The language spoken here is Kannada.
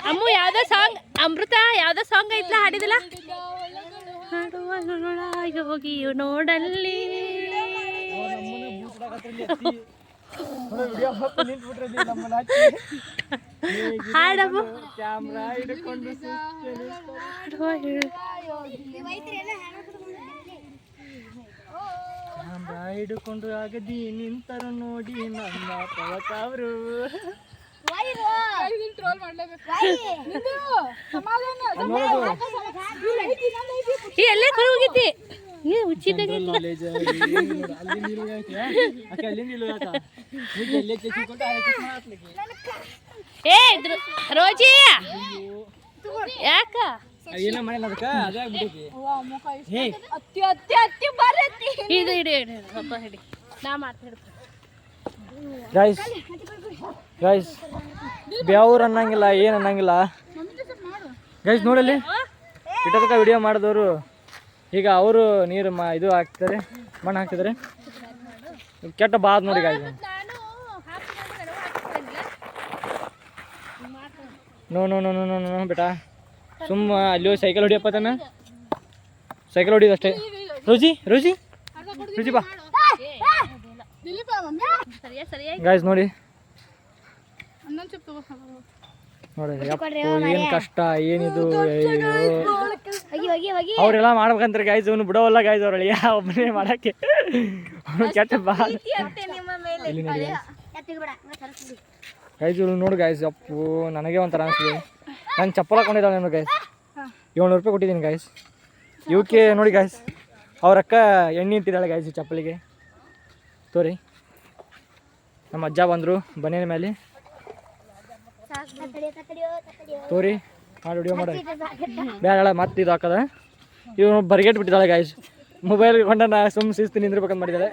ಅಮ್ಮು ಯಾವ್ದೋ ಸಾಂಗ್ ಅಮೃತ ಯಾವ್ದೋ ಸಾಂಗ್ ಐತ್ಲ ಹಾಡಿದಿಲ್ಲ ಹಾಡುವ ಯೋಗಿಯು ನೋಡಲ್ಲಿ ಹಾಡಮ್ಮ ಕ್ಯಾಮ್ರಾ ಹಿಡ್ಕೊಂಡು ಹಿಡ್ಕೊಂಡು ಆಗದಿ ನಿಂತರು ನೋಡಿ ನಮ್ಮ ಪವಕವ್ರು ಎಲ್ಲೇ ಹೋಗಿದ್ದಿ ರೋಜಿ ಯಾಕ ಏನ ಮಾಡಿಲ್ಲ ಅದಕ್ಕ ಅದೇ ಆಗ್ಬಿಟ್ಟೈತಿ ನಾ ಮಾತಾಡ್ತೀನಿ ಗೈಸ್ ಬ್ಯಾವ್ರು ಅನ್ನಂಗಿಲ್ಲ ಏನು ಅನ್ನಂಗಿಲ್ಲ ಗೈಸ್ ನೋಡಲ್ಲಿ ಇಟ್ಟದಕ್ಕೆ ವಿಡಿಯೋ ಮಾಡಿದವರು ಈಗ ಅವರು ನೀರು ಇದು ಹಾಕ್ತಾರೆ ಮಣ್ಣು ಹಾಕ್ತಿದ್ದಾರೆ ಕೆಟ್ಟ ಬಾದ್ ನೋಡಿ guys no no no no no ಬೇಟಾ ಸುಮ್ಮ ಅಲ್ಲಿ ಸೈಕಲ್ ಹೊಡಿಯಪ್ಪ ತಾನ ಸೈಕಲ್ ಹೊಡಿಯೋದು ಅಷ್ಟೇ ರೋಜಿ ರೋಜಿ ರೋಜಿ ಬಾ ಗಾಯ್ಸ್ ನೋಡಿ ನೋಡಿ ಏನು ಕಷ್ಟ ಏನಿದು ಅವ್ರೆಲ್ಲ ಮಾಡ್ಬೇಕಂತಾರೆ ಗಾಯ್ಸ್ ಅವನು ಬಿಡೋವಲ್ಲ ಗಾಯ್ಸ್ ಅವ್ರ ಅಳಿಯ ಒಬ್ಬನೇ ಮಾಡಕ್ಕೆ ಕೆಟ್ಟ ಬಾ ಗಾಯ್ಸ್ ಇವ್ರು ನೋಡಿ ಗಾಯ್ಸ್ ಅಪ್ಪು ನನಗೆ ಒಂಥರ ಅನಿಸ್ತೀವಿ ನಾನು ಚಪ್ಪಲ್ ಹಾಕೊಂಡಿದ್ದಾಳೆ ನಾನು ಗಾಯ್ಸ್ 700 ರೂಪಾಯಿ ಕೊಟ್ಟಿದ್ದೀನಿ ಗಾಯ್ಸ್ ಇವಕ್ಕೆ ನೋಡಿ ಗಾಯ್ಸ್ ಅವ್ರಕ್ಕ ಎಣ್ಣೆ ಇಟ್ಟಿದ್ದಾಳೆ ಗಾಯ್ಸ್ ಈ ಚಪ್ಪಲಿಗೆ ತೋರಿ ನಮ್ಮ ಅಜ್ಜ ಬಂದರು ಬನ್ನೇನ ಮೇಲೆ ತೋರಿ ಮಾಡಿ ವಿಡಿಯೋ ಮಾಡಿ ಬೇಡ ಮತ್ತೆ ಇದು ಹಾಕದ ಇವನು ಬರ್ಗೆಟ್ ಬಿಟ್ಟಿದ್ದಾಳೆ ಗಾಯ್ಸ್ ಮೊಬೈಲ್ ಕೊಂಡ ನಾ ಸುಮ್ಮ ಶಿಸ್ತು ನಿಂದಿರ್ಬೇಕಂತ ಮಾಡಿದ್ದಾಳೆ